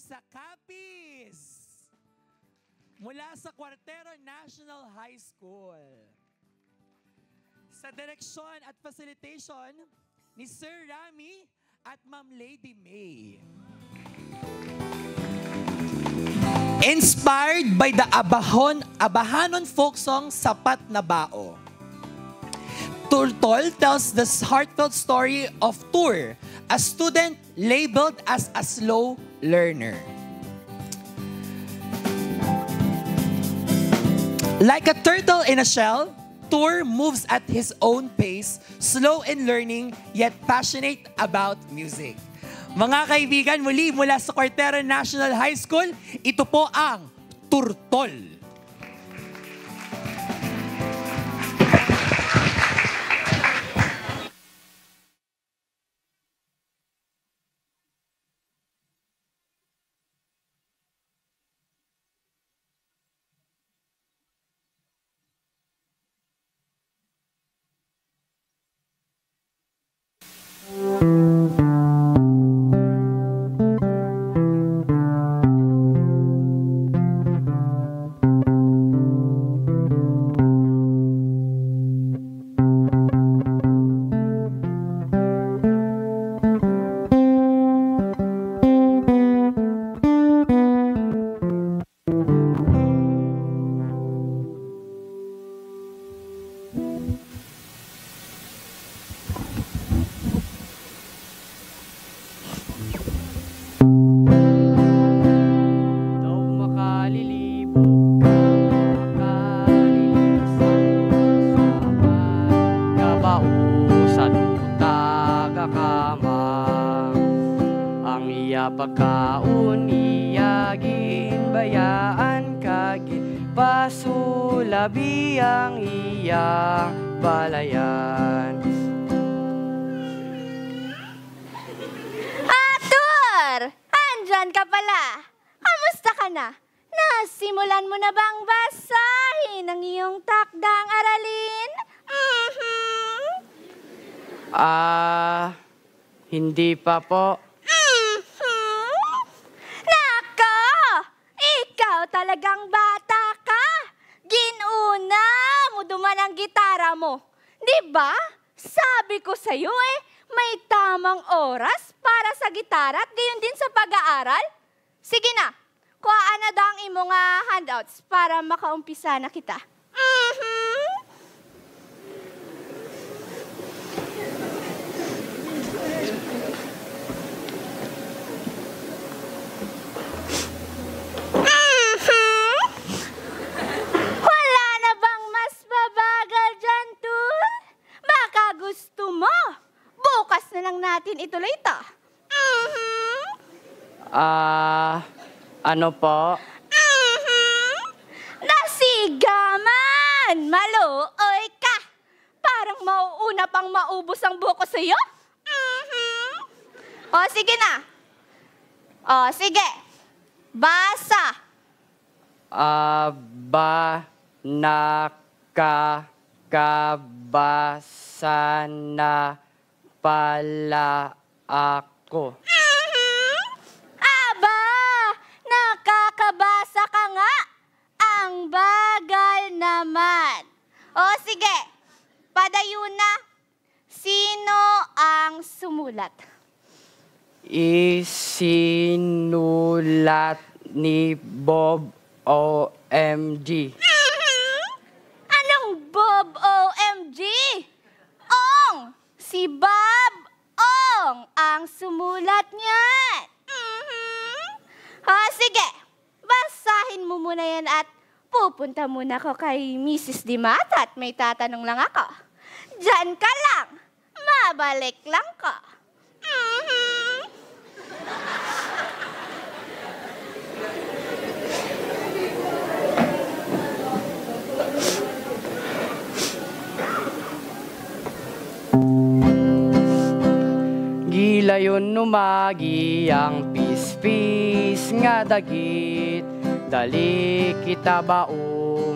sa Capiz mula sa Cuartero National High School. Sa direksyon at facilitation ni Sir Rami at Ma'am Lady May. Inspired by the Abahanon folk song Sapat na Bao, Turtol tells the heartfelt story of Tur, a student labeled as a slow learner. Like a turtle in a shell, Tur moves at his own pace, slow in learning, yet passionate about music. Mga kaibigan, muli mula sa Cuartero National High School, ito po ang Turtol. Pagkaon iyagin bayaan kagin pasulabi ang iyang balayan. Atur! Andyan ka pala! Kamusta ka na? Nasimulan mo na bang basahin ang iyong takdang aralin? Hindi pa po. Talagang bata ka. Ginuna mo duman ang gitara mo. Diba? Sabi ko sa'yo may tamang oras para sa gitara at gayon din sa pag-aaral. Sige na, kuhaan na daw ang imong handouts para makaumpisa na kita. Gusto mo? Bukas na lang natin ituloy ito. Ano po? Nasigaman! Maluoy ka! Parang mauuna pang maubos ang buko sa'yo. O, sige na. O, sige. Basa. Basa na pala ako. Aba, nakakabasa ka nga. Ang bagal naman. O sige, padayon na. Sino ang sumulat? Isinulat ni Bob OMG. Bob OMG! Ong! Si Bob Ong ang sumulat niyan. Sige, basahin mo muna yan at pupunta muna ako kay Mrs. Dimata at may tatanong lang ako. Diyan ka lang. Mabalik lang ko. Gilayon numagi ang pispis nga dagit, dali kita ba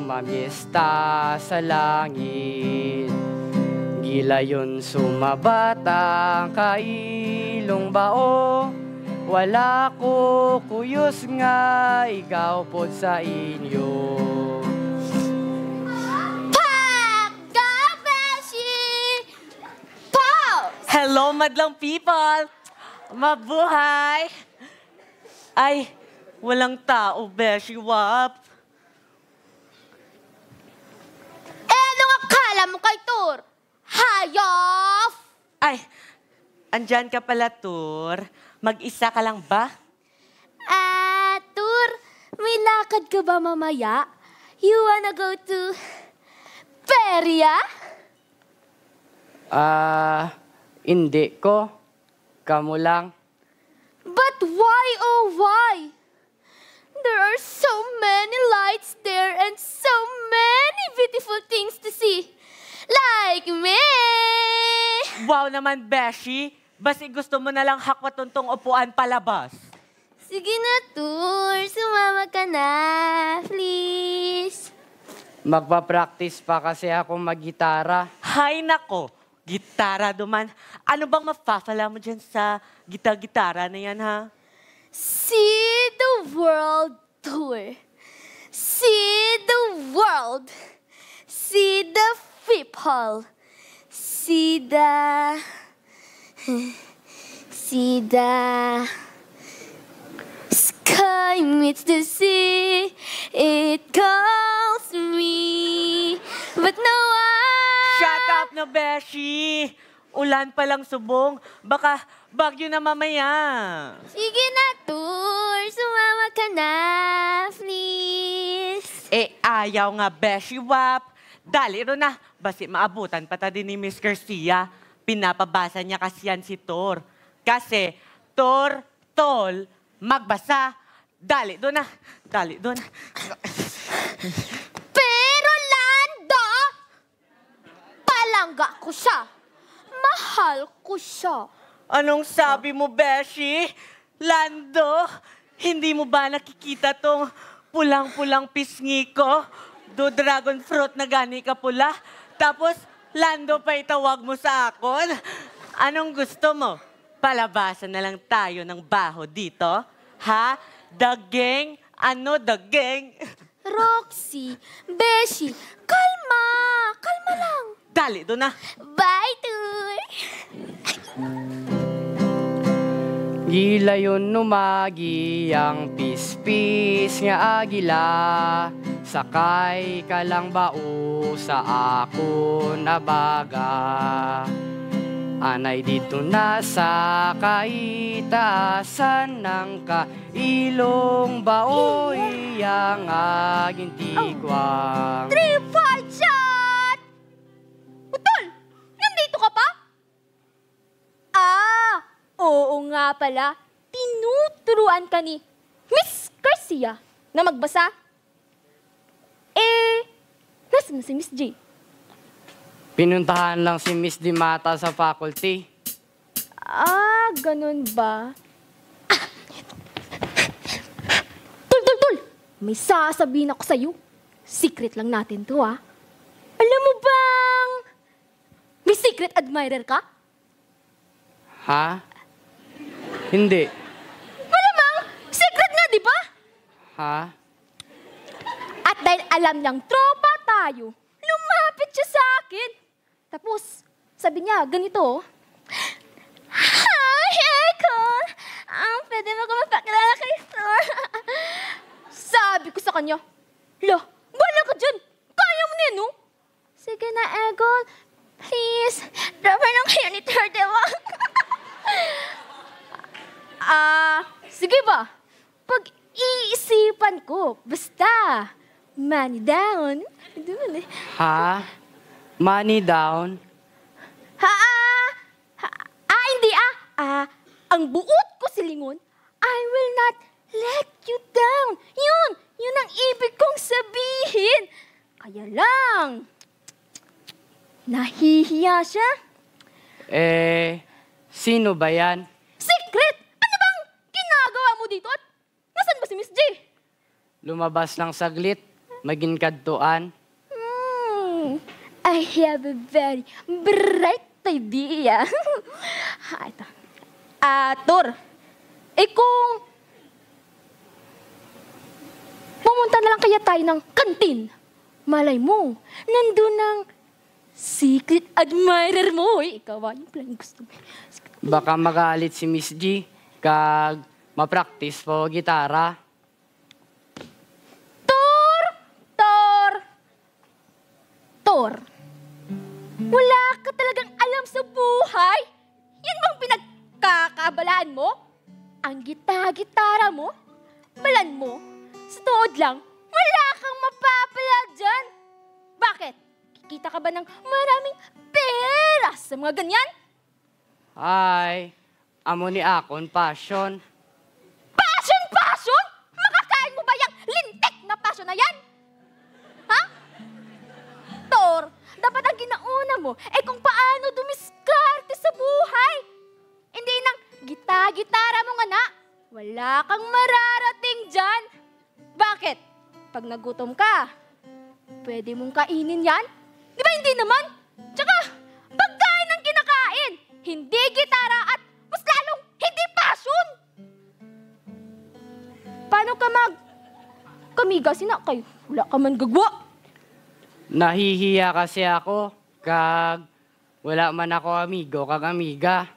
mamiesta sa langit. Gilayon sumabat ang kailong bao, wala ko kuyos nga ikaw po sa inyo. Pagkabeshi! Pause! Hello, madlang people! Mabuhay! Ay, walang tao, Beshi Wap. Anong akala mo kay Tur? Hayop! Ay, andyan ka pala, Tur. Mag-isa ka lang ba? Tur, may lakad ka ba mamaya? You wanna go to Peria? Hindi ko. Kamu lang. But why, oh why? There are so many lights there and so many beautiful things to see. Like me! Wow naman, Beshi. Basi gusto mo na lang hakwatuntong upuan palabas. Sige na, Tur. Sumama ka na. Please. Magpa-practice pa kasi ako mag-gitara. Hay nako, gitara duman. Ano bang mapapala mo dyan sa gitara na yan, ha? See the world, Tur. See the world. See the people. See the sky meets the sea. It calls me, but no one. Shut up na, Beshi! Ulan pa lang subong. Baka bagyo na mamaya. Sige na, Tur. Sumama ka na, please. Ayaw nga, Beshi Wap. Dali ro na. Basi maabutan pa ta din ni Miss Garcia. Pinapabasa niya kasi yan si Tor. Kasi, Tor, Tol, magbasa. Dali doon na. Dali doon. Pero Lando, palangga ko siya. Mahal ko siya. Anong sabi mo, Beshi? Lando, hindi mo ba nakikita tong pulang-pulang pisngi ko? Do dragon fruit na gani ka pula. Tapos, Lando pa itawag mo sa akon. Anong gusto mo? Palabasan na lang tayo ng baho dito? Ha? The gang? Ano the gang? Roxy, Beshi, kalma. Kalma lang. Dali, doon na. Bye, Tur. Gilayon numagi ang pispis nga agila. Sakay ka lang bao sa ako na baga. Anay dito na sa kaitaasan ng kailong baoy ang aging tigwang. 3-5 shot! Utol, nandito ka pa? Oo nga pala. Tinuturuan ka ni Miss Garcia na magbasa. Nasaan na si Miss J? Pinuntahan lang si Miss Dimata sa faculty. Ganun ba? Tul! May sasabihin ako sa'yo. Secret lang natin to, ha? Alam mo bang may secret admirer ka? Ha? Hindi. Malamang, secret nga, di ba? Ha? At dahil alam niyang tropa tayo, lumapit siya sa akin. Tapos, sabi niya, ganito, oh. Hi, Econ! Pwede mo ko mapakilala kay Sir? Sabi ko sa kanya, Lo, wala ka dyan. Kaya mo na yan, no? Sige na, Egon. Please, driver ng kayo ni 31. Sige ba? Pag-iisipan ko, basta, money down. Ha? Money down? Hindi ang buot ko silingon, I will not let you down. Yun ang ibig kong sabihin. Kaya lang, nahihiya siya. Sino ba yan? Secret! Ano bang ginagawa mo dito? At nasan ba si Miss J? Lumabas lang saglit, maging kadtuan. I have a very bright idea. Ito. Tur, Eh kung pumunta na lang kaya tayo ng kantin, malay mo, nandun ang secret admirer mo. Ikaw ba yung plan gusto mo? Baka magalit si Miss G kag ma-practice po gitara. Tor, wala ka talagang alam sa buhay? Yan bang pinagkakabalaan mo? Ang gitara mo? Balan mo? Sa tuod lang, wala kang mapapala dyan. Bakit? Kikita ka ba ng maraming pera sa mga ganyan? Ay, amo ni akon passion. Passion? Makakain mo ba yung lintik na passion na yan? Ha? Tor, dapat ang ginauna mo ay kung paano dumiskarte sa buhay. Hindi nang gitara mo nga na. Wala kang mararating dyan. Bakit? Pag nagutom ka, pwede mong kainin yan? Di ba hindi naman? Tsaka, pagkain ang kinakain, hindi gitara at mas lalong hindi passion. Paano ka kamiga sina kayo? Wala ka man gagwa. Nahihiya kasi ako kag wala man ako amigo kag amiga.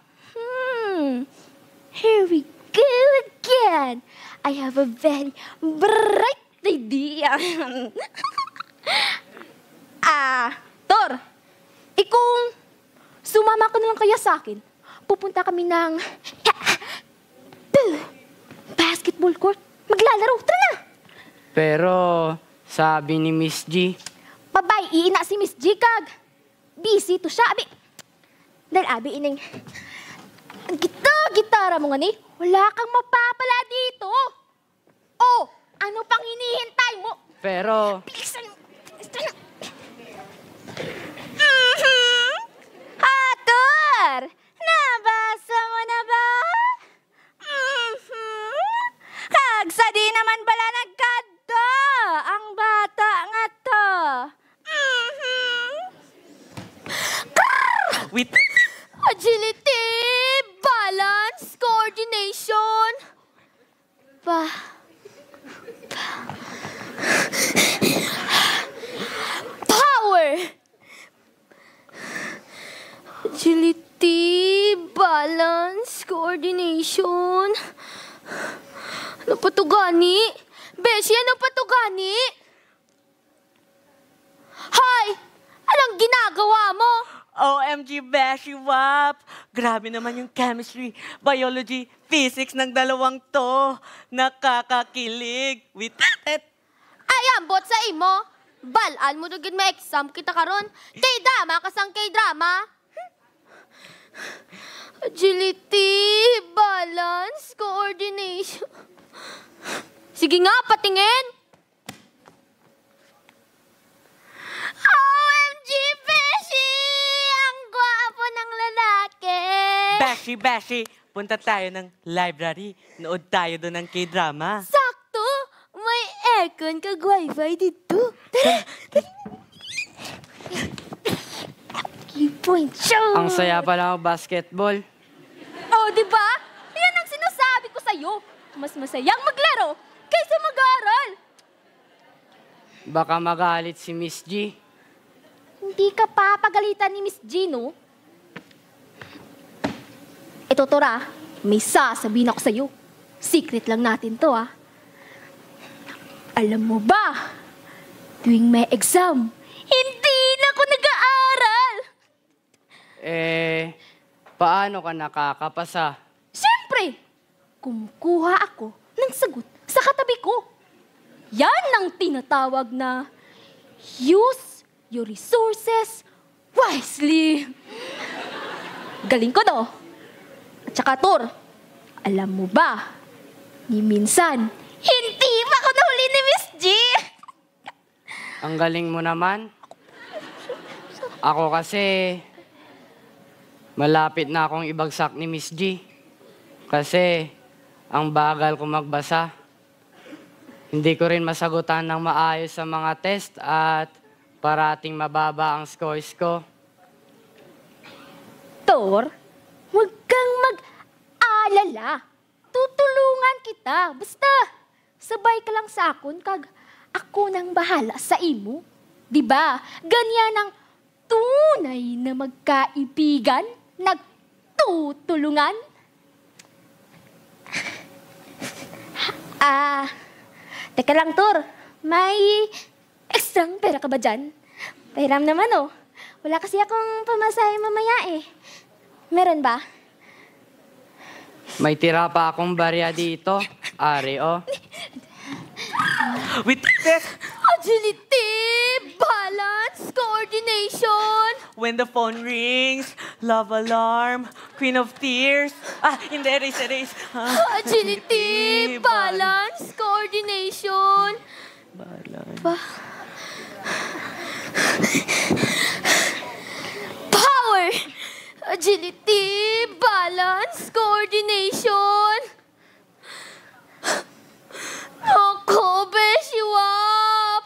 Here we go again. I have a very bright idea. Tor, kung sumama ka na lang kaya sa akin, pupunta kami ng basketball court. Maglalaro, tara na! Pero sabi ni Miss G, Babay, iina si Miss G kag. Busy to siya, abi. Dahil abi ining gitara mo nga ni, wala kang mapapala dito. Oh, ano pang hinihintay mo? pero Bilisan mo. Hator! Nabasa mo na ba? Kagsa di naman pala nagkada ang bata nga to. Wait, Agility, balance, coordination. Power. Agility, balance, coordination. Ano pa to gani? Beshi, ano pa to gani? Hoy! Anong ginagawa mo? OMG, Beshi Wap! Grabe naman yung chemistry, biology, physics ng dalawang to. Nakakakilig. Wait, Ay, ambot sa imo. Balaan mo dugid may exam kita karon. K-drama kasang K-drama. Agility, balance, coordination. Sige nga, patingin. OMG, Beshi! Ang gwapo ng lalaki. Beshi, punta tayo ng library. Nood tayo doon ng K-drama. Sakto! May aircon kag wifi dito. Point show! ang saya pala ng basketball. Oh, di ba? Yan ang sinasabi ko sa'yo. Mas masayang maglaro kaysa mag-aaral. Baka magalit si Miss G. Hindi ka papagalitan ni Miss Gino. Ito, Tora, may sasabihin ako sa'yo. Secret lang natin to, ah. Alam mo ba, tuwing may exam, hindi na ako nag-aaral. Paano ka nakakapasa? Siyempre, kumukuha ako ng sagot sa katabi ko. Yan ang tinatawag na use your resources wisely. Galing ko, no? At saka, Tor, alam mo ba, ni minsan, hindi pa ako nahuli ni Miss G. Ang galing mo naman. Ako kasi, malapit na akong ibagsak ni Miss G. Kasi, ang bagal ko magbasa. Hindi ko rin masagutan ng maayos sa mga test at parating mababa ang scores ko. Tor, huwag kang mag-alala. Tutuloy kita. Basta, sabay ka lang sa akon, kag ako nang bahala sa imo. Diba? Ganyan ang tunay na magkaibigan, nagtutulungan. Teka lang, Tur. May ekstrang pera ka ba dyan? Pahiram naman, oh. Wala kasi akong pamasahe mamaya, eh. Meron ba? May tira pa akong barya dito. Ari, oh. With this, Agility, balance, coordination. when the phone rings, love alarm, queen of tears. Hindi, erase. Agility, balance, coordination. Power, agility, balance, coordination. Ako, Beshiwap!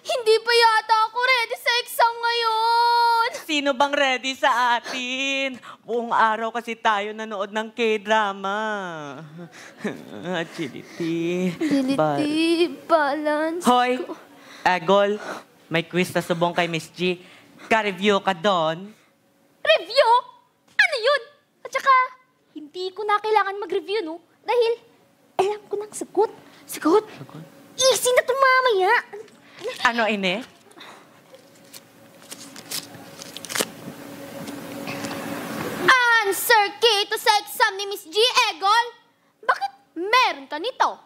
Hindi pa yata ako ready sa exam ngayon. Sino bang ready sa atin? Buong araw kasi tayo nanood ng K-drama. Agility. Agility, balance. Hoy, Agol, may quiz na subong kay Miss G. Ka-review ka doon. Review? Ano yun? At saka, hindi ko na kailangan mag-review, no? Dahil, alam ko ng sagot. Sagot? Easy na ito mamaya. Ano, ine? Answer key ito sa exam ni Miss G, Egol. Bakit meron ka nito?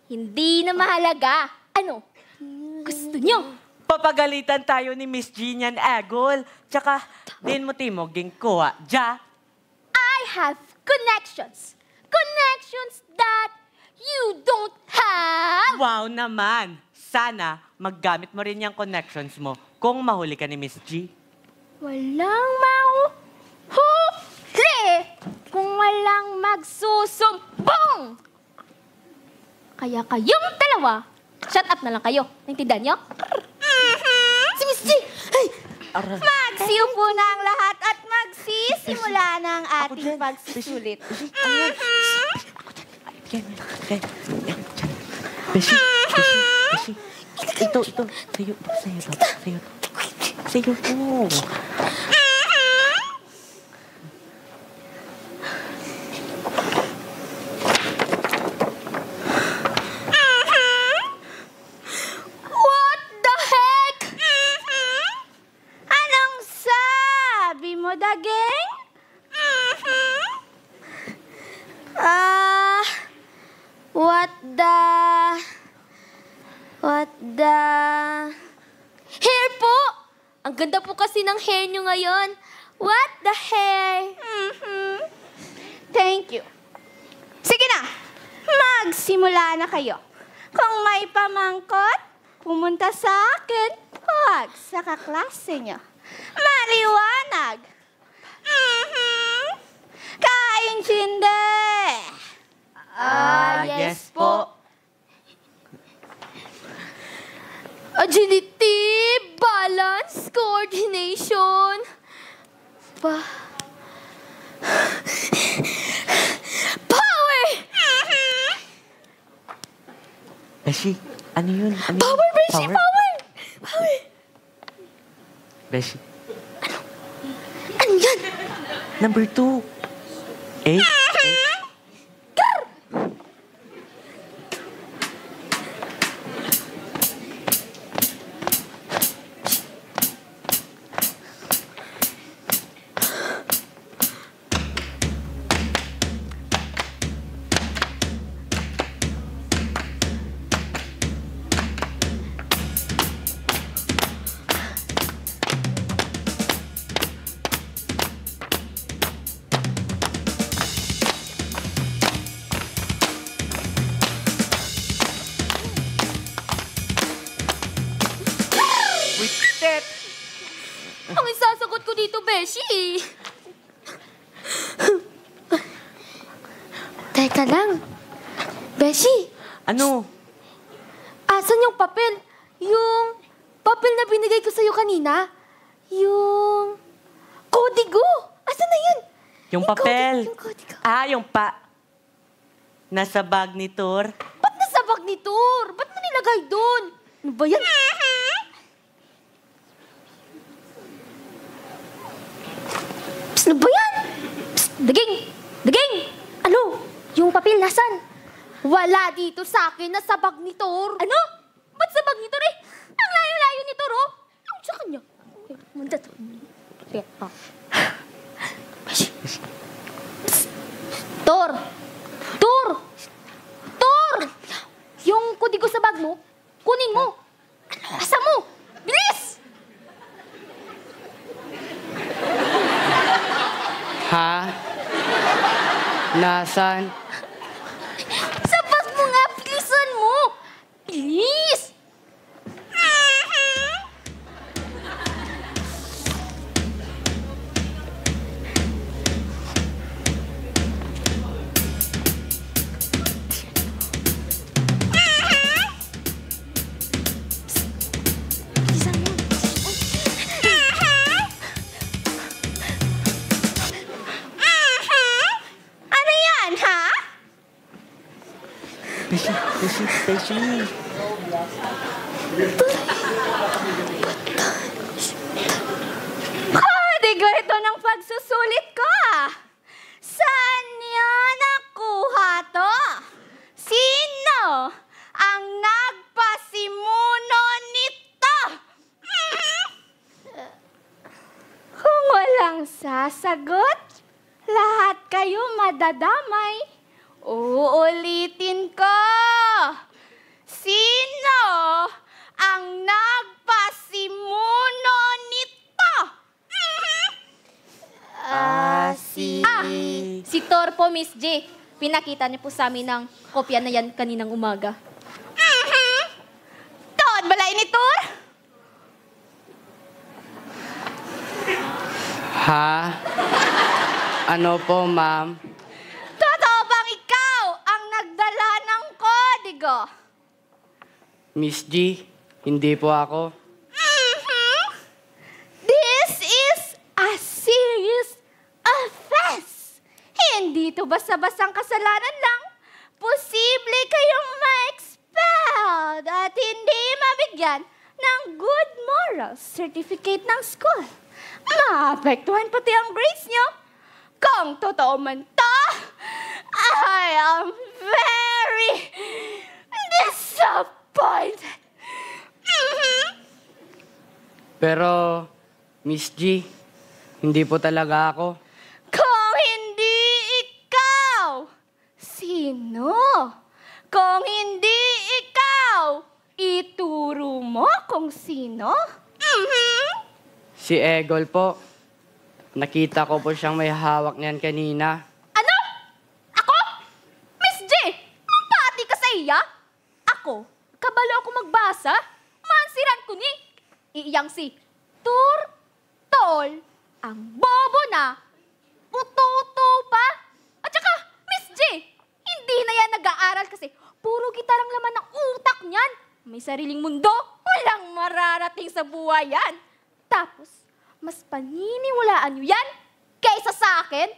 Hindi na mahalaga. Ano? Gusto nyo? Papagalitan tayo ni Miss G niyan, Agol. Tsaka, din mo timoging kuha. Ja? I have connections. Connections that you don't have. Wow naman. Sana maggamit mo rin yung connections mo kung mahuli ka ni Miss G. Walang mahuhuli kung walang magsusumbong. Kaya kayong dalawa, shut up na lang kayo. Naintindihan nyo? Si Miss G! Ay! Magsiupo na ang lahat at magsisimula na ang ating pagsusulit. Beshi. Ito. Sa'yo to. What the heck? Anong sabi mo, Dageng? What the... Hair po! Ang ganda po kasi ng hair nyo ngayon. What the hair? Thank you. Sige na, magsimula na kayo. Kung may pamangkot, pumunta sa akin. Huwag sa kaklase nyo. Maliwanag. Kaintindi. Yes po. Agility, balance, coordination. Power! Beshi, ano yun? Power, Beshi, power! Power! Beshi. Ano yan? Number 2. Eh? Ang isasagot ko dito, Beshi. Teka lang. Beshi, Ano? asan yung papel? Yung papel na binigay ko sa'yo kanina? Yung kodigo. Asan na yun? Yung papel. Yung kodigo. Yung nasa bag ni Tur. Ba't nasa bag ni Tur? Ba't mo nilagay doon? Ano ba yan? Psst, ano ba yan? Psst, daging! Daging! Ano? Yung papel nasan? Wala dito sa akin, nasa bag ni Tur. Ano? Ba't sa bag ni Tur eh? Ang layo-layo ni Tur, oh. Ano sa kanya? Okay, mandat. Okay, oh. Tur! Tur! Tur! Yung kodigo sa bag mo, kunin mo. Asa mo? Bilis! Ha? Nasaan? Sa bag mo nga, bilisan mo! Bilis! Bilisan mo. Ano yan, ha? Beshi. Kodigo ito ng pagsusulit ko, ah. Saan niya nakuha to? Sino ang nagpasimuno nito? Kung walang sasagot, lahat kayo madadamay. Uulitin ko. Sino ang nagpasimuno nito? Si Tor po, Miss J. Pinakita niyo po sa amin ng kopya na yan kaninang umaga. Toon, balay ni Tor? Ha? Ano po, ma'am? Totoo bang ikaw ang nagdala ng kodigo? Miss G, hindi po ako. This is a serious offense. Hindi ito basta-bastang kasalanan lang. Posible kayong ma-expelled at hindi mabigyan ng good moral certificate ng school. Maapektuhan pati ang grades nyo. Kung totoo man to, I am very disappointed. Pero, Miss G, hindi po talaga ako. Kung hindi ikaw, sino? Kung hindi ikaw, ituro mo kung sino? Si Egol po. Nakita ko po siyang may hawak niyan kanina. Ano? Ako? Miss J, pati ka sa iya? Ako? Kabalo ako magbasa? Mansiran ko ni. Iyang si Tur, Tol, ang bobo na, uto-uto pa. At saka, Miss J, hindi na yan nag-aaral kasi puro gitarang laman ng utak niyan. May sariling mundo, walang mararating sa buhay yan. Tapos, mas paniniwalaan niyo yan kaysa sa akin.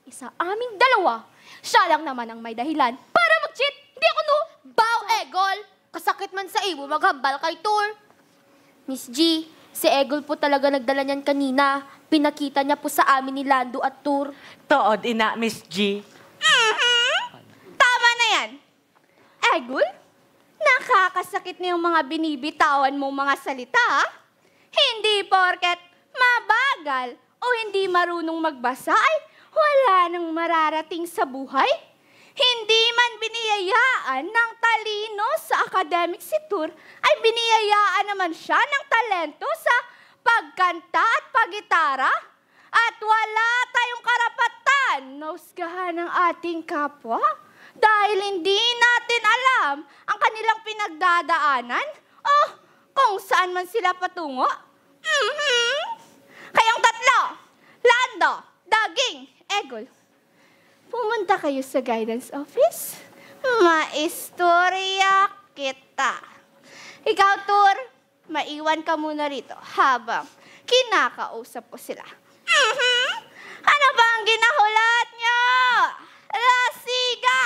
Isa aming dalawa. Siya lang naman ang may dahilan para mag-cheat. Hindi ako no. Bow, Egol! Kasakit man sa ibo, maghambal kay Tur. Miss G, si Egol po talaga nagdala niyan kanina. Pinakita niya po sa amin ni Lando at Tur. Tood, ina, Miss G. Tama na yan. Egul, nakakasakit na yung mga binibitawan mong mga salita, ha? Hindi porket mabagal o hindi marunong magbasa ay wala nang mararating sa buhay. Hindi man biniyayaan ng talino sa academic si Tur, ay biniyayaan naman siya ng talento sa pagkanta at paggitara. At wala tayong karapatan na husgahan ng ating kapwa dahil hindi natin alam ang kanilang pinagdadaanan o kung saan man sila patungo. Kayong tatlo, Lando, Daging, Egol, pumunta kayo sa guidance office. Maistorya kita. Ikaw, Tur, maiwan ka muna rito habang kinakausap ko sila. Ano ba ang ginahulat niyo? Lasiga!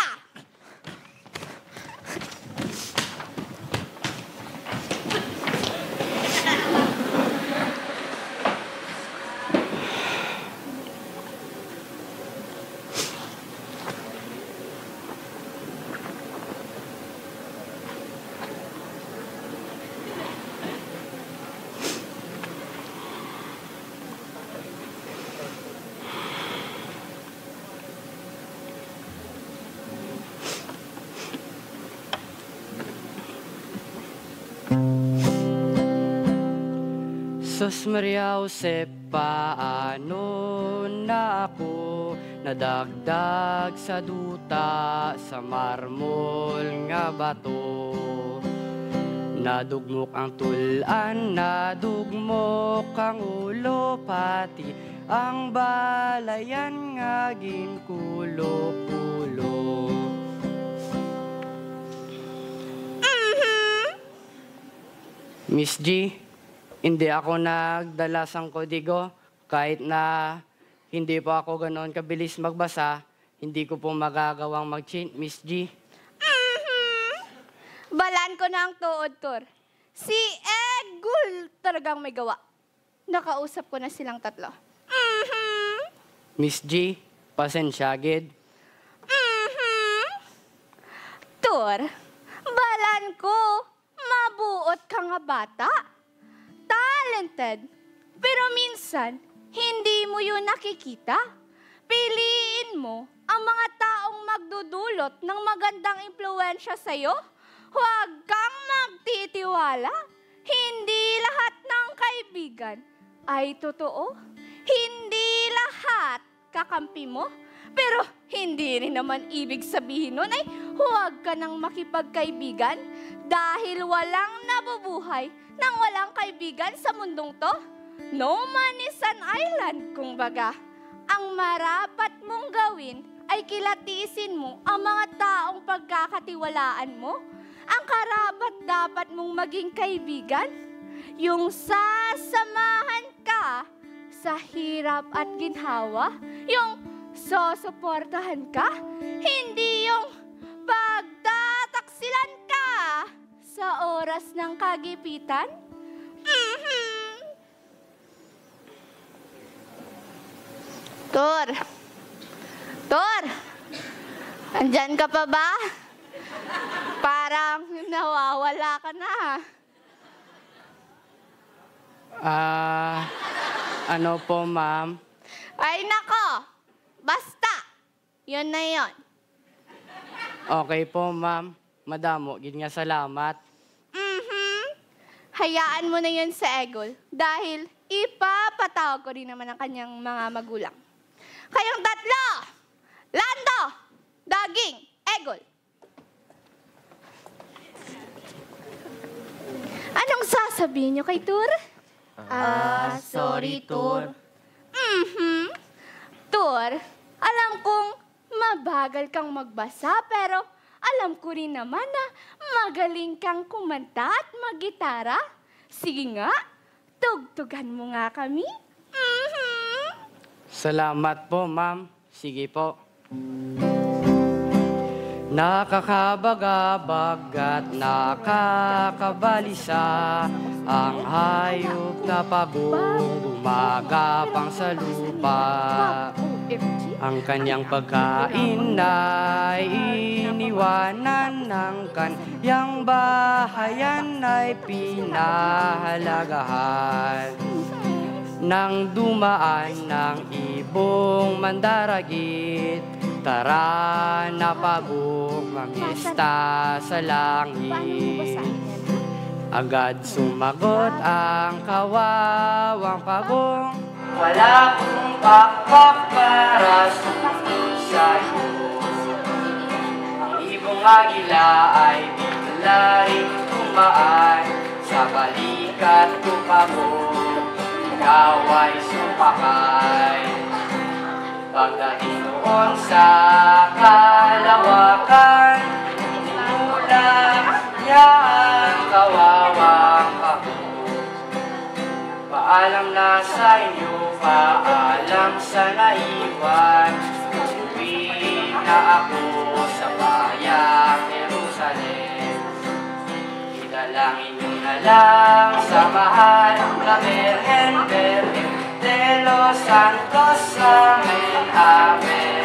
Sus Maria Jose, paano na ako nadagdag sa duta sa marmol nga bato? Nadugmok ang tulan, nadugmok ang ulo, pati ang balayan nga ginkulo-kulo. Miss G, hindi ako nagdala sang kodigo kahit na hindi pa ako ganoon kabilis magbasa, hindi ko po magagawang mag-chant, Miss G. Balaan ko na ang tuod, Tor. Si Egul talagang may gawa. Nakausap ko na silang tatlo. Miss G, pasensya, gid. Tor, balaan ko. Mabuot ka nga bata. Talented. Pero minsan, hindi mo yun nakikita. Piliin mo ang mga taong magdudulot ng magandang impluwensya sa'yo. Huwag kang magtitiwala. Hindi lahat ng kaibigan ay totoo. Hindi lahat kakampi mo. Pero hindi rin naman ibig sabihin nun ay huwag ka nang makipagkaibigan dahil walang nabubuhay nang walang kaibigan sa mundong to. No man is an island, kumbaga. Ang marapat mong gawin ay kilatisin mo ang mga taong pagkakatiwalaan mo. Ang karapat dapat mong maging kaibigan, yung sasamahan ka sa hirap at ginhawa, yung susuportahan ka, hindi yung pagtataksilan ka sa oras ng kagipitan. Tor, andyan ka pa ba? Parang nawawala ka na. Ano po, ma'am? Ay nako, basta, yun na yun. Okay po, ma'am. Madamo, gid nga salamat. Hayaan mo na yun sa Egol dahil ipapatawag ko rin naman ang kanyang mga magulang. Kayong tatlo, Lando, Daging, Egol. Anong sasabihin niyo kay Tur? Sorry, Tur. Tur, alam kong mabagal kang magbasa pero alam ko rin naman na magaling kang kumanta at maggitara. Sige nga, tugtugan mo nga kami. Salamat po, ma'am. Sige po. Nakakabagabag at nakakabalisa ang hayop na pagong gumagapang sa lupa. Ang kanyang pagkain ay iniwanan ng kanyang bahayan ay pinahalagahan. Nang dumaan ng ibong mandaragit, tara na pagong mamista sa langit. Agad sumagot ang kawawang pagong, wala kong pakpak para sumunod sa'yo. Ang ibong agila ay bigla rin tumaan sa balikat ko pagong, ikaw ay sumakay. Pagdating doon sa kalawakan, tinulak niya ang kawawang pagong. Paalam na sa inyo, paalam sa naiwan. Uwi na ako sa bayang Jerusalem. Idalangin nyo na lang sa mahal na Virgen de los Santos. Amen, Amen.